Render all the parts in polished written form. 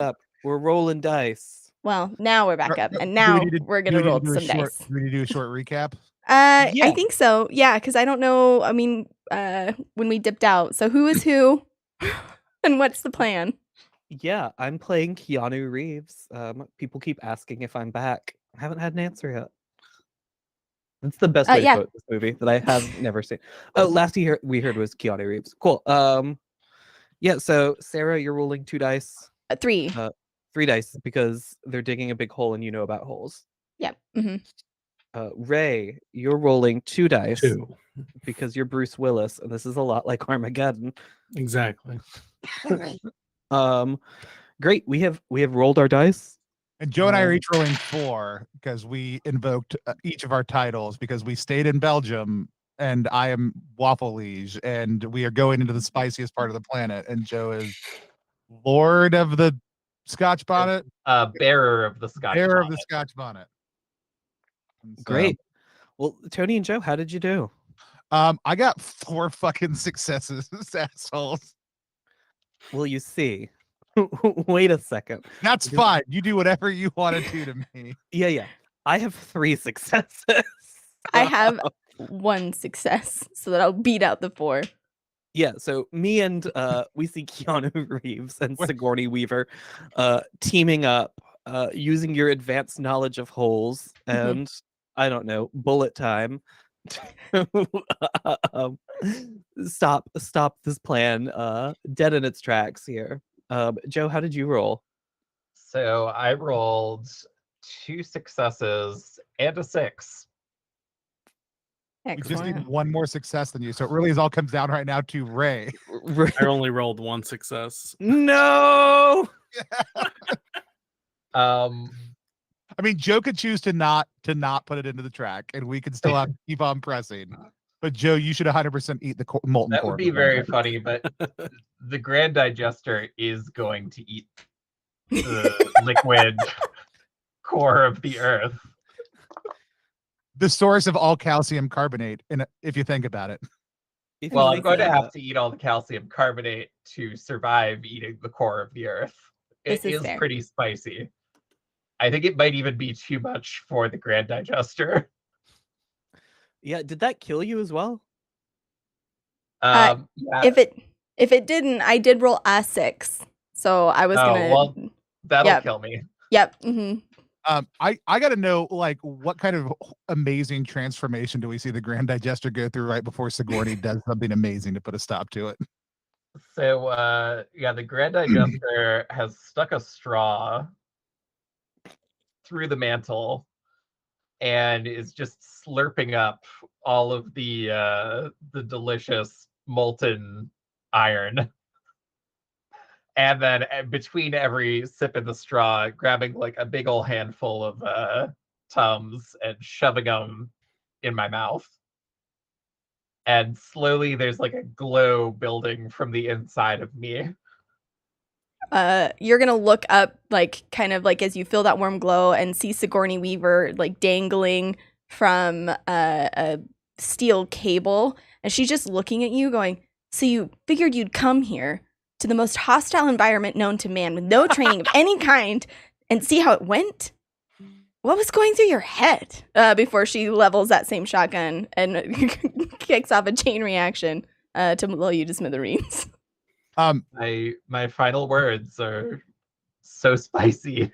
up. We're rolling dice. Well, now we're back up, and Do now we need to- we're do gonna we need roll to do a some short- dice. Do we need to do a short recap? I Yeah. think so. Yeah, because I don't know. I mean, when we dipped out. So who is who, and what's the plan? Yeah, I'm playing Keanu Reeves. People keep asking if I'm back. I haven't had an answer yet. That's the best way to quote this movie that I have never seen. Oh, last we heard was Keanu Reeves. Cool. Yeah. So Sarah, you're rolling 2 dice. 3. 3 dice because they're digging a big hole, and you know about holes. Yep. Ray, you're rolling 2 dice 2. because you're Bruce Willis, and this is a lot like Armageddon. Exactly. Great. We have rolled our dice. And Joe and I are each rolling 4 because we invoked each of our titles because we stayed in Belgium, and I am Waffle Liege, and we are going into the spiciest part of the planet, and Joe is Lord of the Scotch Bonnet, bearer of the Scotch bearer bonnet. of the Scotch Bonnet. So, Great. Well, Tony and Joe, how did you do? I got 4 fucking successes, assholes. Well, you see. Wait a second. That's fine. You do whatever you want to do to me. Yeah. I have 3 successes. I have 1 success, so that I'll beat out the 4. Yeah, so me and we see Keanu Reeves and Sigourney Weaver teaming up, using your advanced knowledge of holes and I don't know, bullet time. Stop this plan dead in its tracks here. Joe, how did you roll? So I rolled 2 successes and a 6. We just Excellent. need 1 more success than you. So it really all comes down right now to Ray. I only rolled 1 success. No. I mean, Joe could choose to not put it into the track, and we could still have to keep on pressing. But Joe, you should 100% eat the molten That core. would be very funny, but the Grand Digester is going to eat the liquid core of the Earth. The source of all calcium carbonate, if you think about it. Well, I'm going to have to eat all the calcium carbonate to survive eating the core of the Earth. It is fair. pretty spicy. I think it might even be too much for the Grand Digester. Yeah, did that kill you as well? Yeah. If it didn't, I did roll a 6, so I was gonna. Well, that'll kill me. Yep. I got to know, like, what kind of amazing transformation do we see the Grand Digester go through right before Sigourney does something amazing to put a stop to it? So, the Grand Digester has stuck a straw through the mantle and is just slurping up all of the delicious molten iron. And then between every sip in the straw, grabbing like a big old handful of Tums and shoving them in my mouth. And slowly there's like a glow building from the inside of me. You're gonna look up, like, kind of like as you feel that warm glow, and see Sigourney Weaver like dangling from a steel cable, and she's just looking at you, going, "So you figured you'd come here to the most hostile environment known to man with no training of any kind and see how it went? What was going through your head?" Before she levels that same shotgun and kicks off a chain reaction to blow you to smithereens. My final words are so spicy.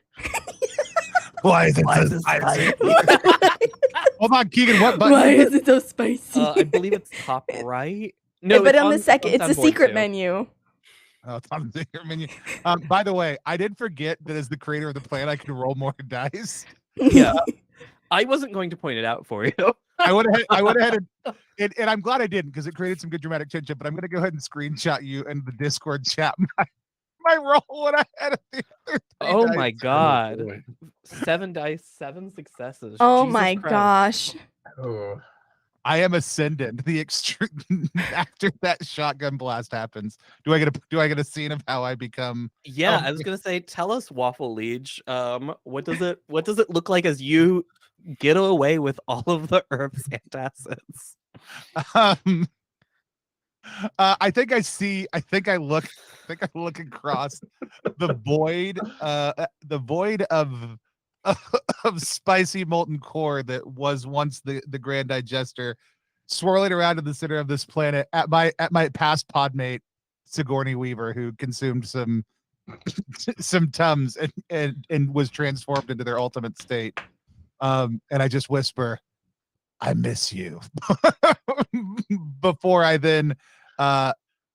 Why is it so spicy? Hold on, Keegan, what button? Why is it so spicy? I believe it's top right. No, but it's on the second, it's a board secret too. menu. Oh, it's on the secret menu. By the way, I did forget that as the creator of the plan, I could roll more dice. Yeah, I wasn't going to point it out for you. I went ahead and I'm glad I didn't, because it created some good dramatic tension. But I'm going to go ahead and screenshot you in the Discord chat my roll when I had it the other 3 Oh dice. my god, 7 dice, 7 successes. Oh Jesus my Christ. gosh. Oh. I am ascendant. The extreme after that shotgun blast happens. Do I get a scene of how I become? Yeah, I was gonna say, tell us, Waffle Liege. What does it look like as you get away with all of the Earth's antacids? I think I look across the void of of spicy molten core that was once the Grand Digester, swirling around in the center of this planet at my past podmate Sigourney Weaver, who consumed some tums and was transformed into their ultimate state. And I just whisper, I miss you, before I then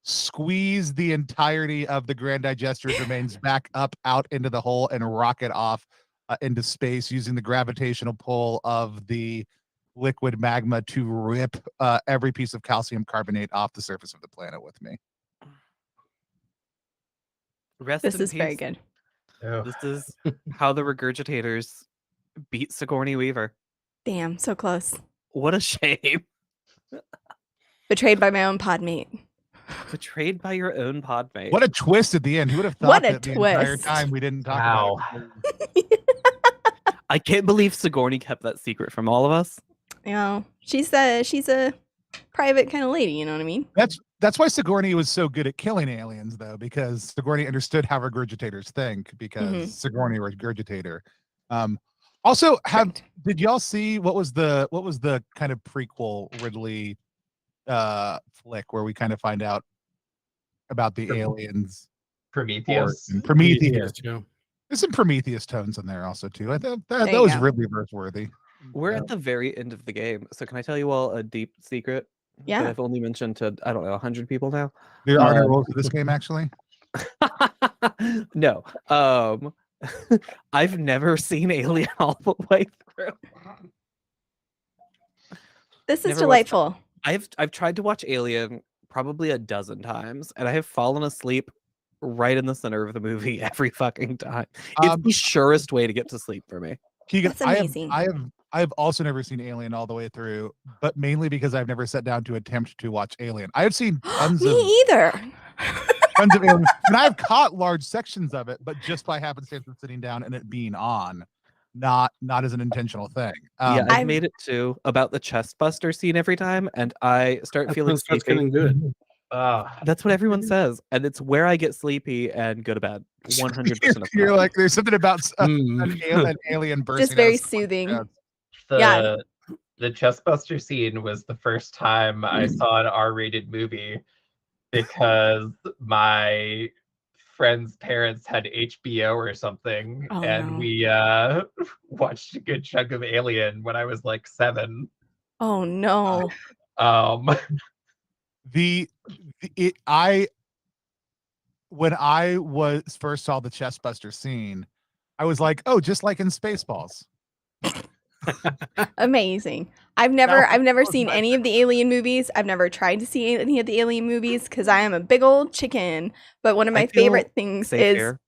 squeeze the entirety of the Grand Digester's remains back up out into the hole and rocket off into space using the gravitational pull of the liquid magma to rip every piece of calcium carbonate off the surface of the planet with me. Rest This in is very peace. good. Oh. This is how the Regurgitators beat Sigourney Weaver. Damn, so close. What a shame. Betrayed by my own podmate. Betrayed by your own podmate. What a twist at the end. Who would have thought What a that the entire twist. time we didn't talk Wow. about it? I can't believe Sigourney kept that secret from all of us. You know, she's a private kind of lady, you know what I mean? That's why Sigourney was so good at killing aliens, though, because Sigourney understood how regurgitators think, because Sigourney Regurgitator. Also, Correct. did y'all see what was the kind of prequel Ridley flick where we kind of find out about the aliens? Prometheus. Prometheus. Yeah. There's some Prometheus tones in there also too. I thought that There you was go. Ridley verse worthy. We're at the very end of the game. So can I tell you all a deep secret Yeah. that I've only mentioned to, I don't know, 100 people now? There are no rules to this game, actually. No. I've never seen Alien all the way through. This is Never watched- delightful. I've tried to watch Alien probably a dozen times, and I have fallen asleep right in the center of the movie every fucking time. It's the surest way to get to sleep for me. Keegan, That's amazing. I have also never seen Alien all the way through, but mainly because I've never sat down to attempt to watch Alien. I have seen tons Me of either. Alien, and I've caught large sections of it, but just by happenstance of sitting down and it being on, not as an intentional thing. Yeah, I've I'm- made it to about the chest buster scene every time, and I start That's feeling when it starts sleepy. getting good. That's what everyone says, and it's where I get sleepy and go to bed 100% of the You're time. like, there's something about an alien bursting. Just very out of someone's soothing. chest. Yeah. The chestbuster scene was the first time I saw an R-rated movie because my friend's parents had HBO or something, Oh, and no. we watched a good chunk of Alien when I was like 7. Oh no. When I was first saw the chestbuster scene, I was like, oh, just like in Spaceballs. Amazing. I've never seen any of the Alien movies. I've never tried to see any of the Alien movies because I am a big old chicken. But one of my favorite things Safe is here.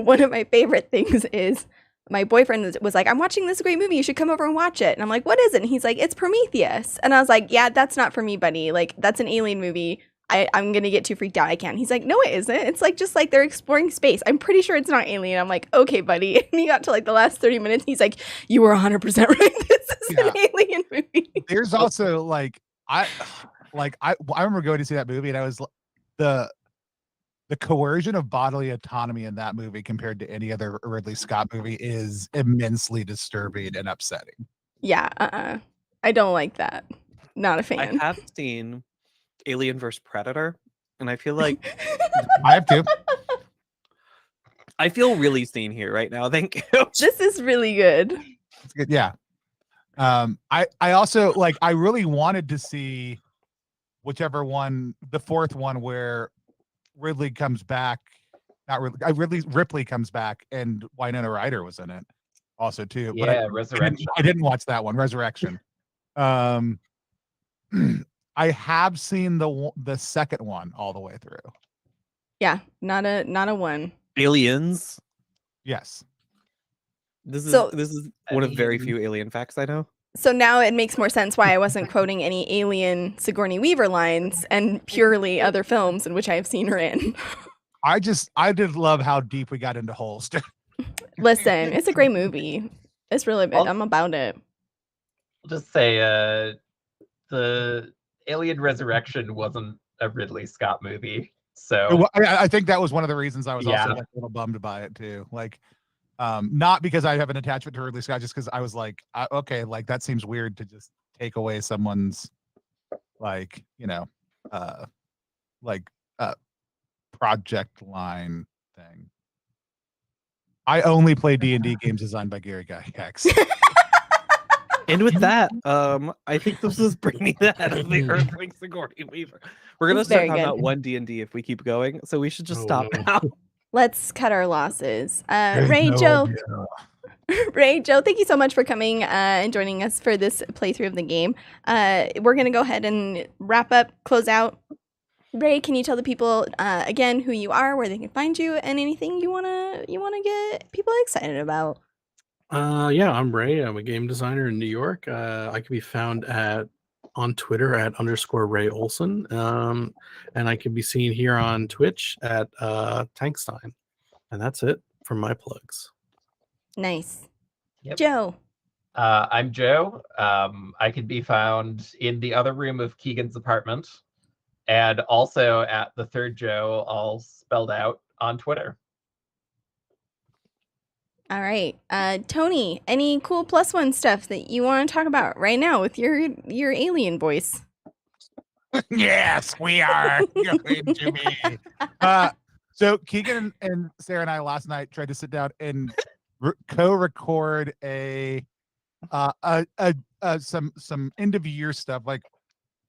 one of my favorite things is my boyfriend was like, I'm watching this great movie. You should come over and watch it. And I'm like, what is it? And he's like, it's Prometheus. And I was like, yeah, that's not for me, buddy. Like, that's an alien movie. I'm going to get too freaked out. I can't. He's like, no, it isn't. It's like just like they're exploring space. I'm pretty sure it's not alien. I'm like, okay, buddy. And he got to like the last 30 minutes. He's like, you were 100% right. This is an alien movie. There's also I remember going to see that movie and I was the coercion of bodily autonomy in that movie compared to any other Ridley Scott movie is immensely disturbing and upsetting. Yeah. I don't like that. Not a fan. I have seen Alien vs. Predator, and I feel like I have to. I feel really seen here right now. Thank you. This is really good. It's good. Yeah. I also I really wanted to see whichever one, the fourth one where Ridley comes back. Not Ridley. Ripley comes back, and Winona Ryder was in it also too. Yeah, but Resurrection. I didn't watch that one. Resurrection. I have seen the second one all the way through. Yeah, not a one. Aliens. Yes. This is So- one of very few alien facts I know. So now it makes more sense why I wasn't quoting any alien Sigourney Weaver lines and purely other films in which I have seen her in. I did love how deep we got into holes. Listen, it's a great movie. It's really big. I'll- I'm about it. I'll just say the Alien Resurrection wasn't a Ridley Scott movie. So I think that was one of the reasons I was also Yeah. like a little bummed by it too. Like, not because I have an attachment to Ridley Scott, just because I was like, okay, like that seems weird to just take away someone's like, project line thing. I only play D&D games designed by KeganExe. And with that, I think this is bringing the head of the Earthling Sigourney Weaver. We're gonna It's start very talking good. about one D&D if we keep going, so we should just Oh, stop no. now. Let's cut our losses. Ray, Joe, thank you so much for coming and joining us for this playthrough of the game. We're going to go ahead and wrap up, close out. Ray, can you tell the people again who you are, where they can find you, and anything you wanna get people excited about? Yeah, I'm Ray. I'm a game designer in New York. I can be found on Twitter at _Ray Olson. And I can be seen here on Twitch at Tankstein. And that's it for my plugs. Nice. Yep. Joe. I'm Joe. I can be found in the other room of Keegan's apartment, and also at the third Joe, all spelled out, on Twitter. All right. Tony, any cool +1 stuff that you want to talk about right now with your alien voice? Yes, we are going to be. So Keegan and Sarah and I last night tried to sit down and co-record some end of year stuff, like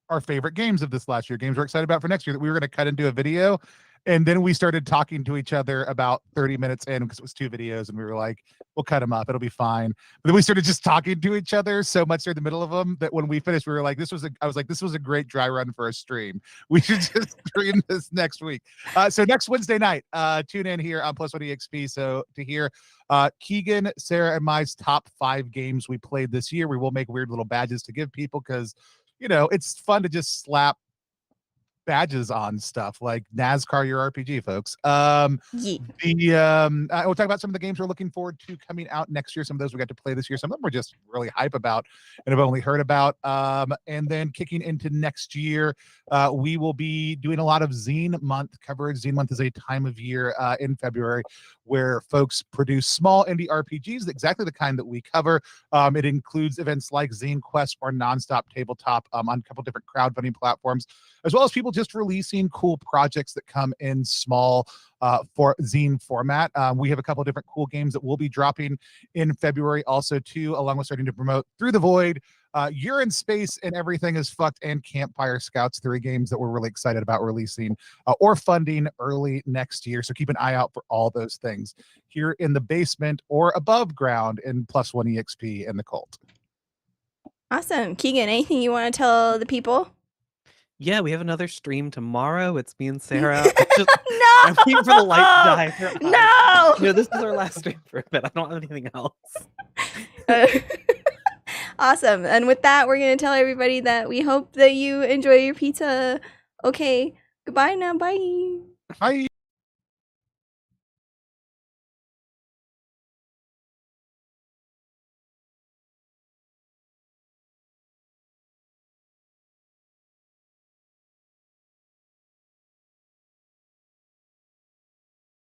our favorite games of this last year, games we're excited about for next year that we were going to cut into a video. And then we started talking to each other about 30 minutes in, because it was 2 videos, and we were like, we'll cut them up, it'll be fine. But then we started just talking to each other so much during the middle of them that when we finished, we were like, this was a great dry run for a stream. We should just stream this next week. So next Wednesday night, tune in here on +1EXP. So to hear Keegan, Sarah, and my top 5 games we played this year. We will make weird little badges to give people, because it's fun to just slap badges on stuff like NASCAR your RPG, folks. We'll talk about some of the games we're looking forward to coming out next year. Some of those we got to play this year. Some of them we're just really hype about and have only heard about. And then kicking into next year, we will be doing a lot of Zine Month coverage. Zine Month is a time of year in February where folks produce small indie RPGs, exactly the kind that we cover. It includes events like Zine Quest or Nonstop Tabletop on a couple different crowdfunding platforms, as well as people just releasing cool projects that come in small for zine format. We have a couple different cool games that will be dropping in February also too, along with starting to promote Through the Void, You're in Space and Everything is Fucked, and Campfire Scouts, 3 games that we're really excited about releasing or funding early next year. So keep an eye out for all those things here in the basement or above ground in +1EXP and the Cult. Awesome. Keegan, anything you want to tell the people? Yeah, we have another stream tomorrow. It's me and Sarah. No! I'm waiting for the light to die. in her eyes. No! No, this is our last stream for a bit. I don't have anything else. Awesome. And with that, we're going to tell everybody that we hope that you enjoy your pizza. Okay. Goodbye now. Bye. Bye.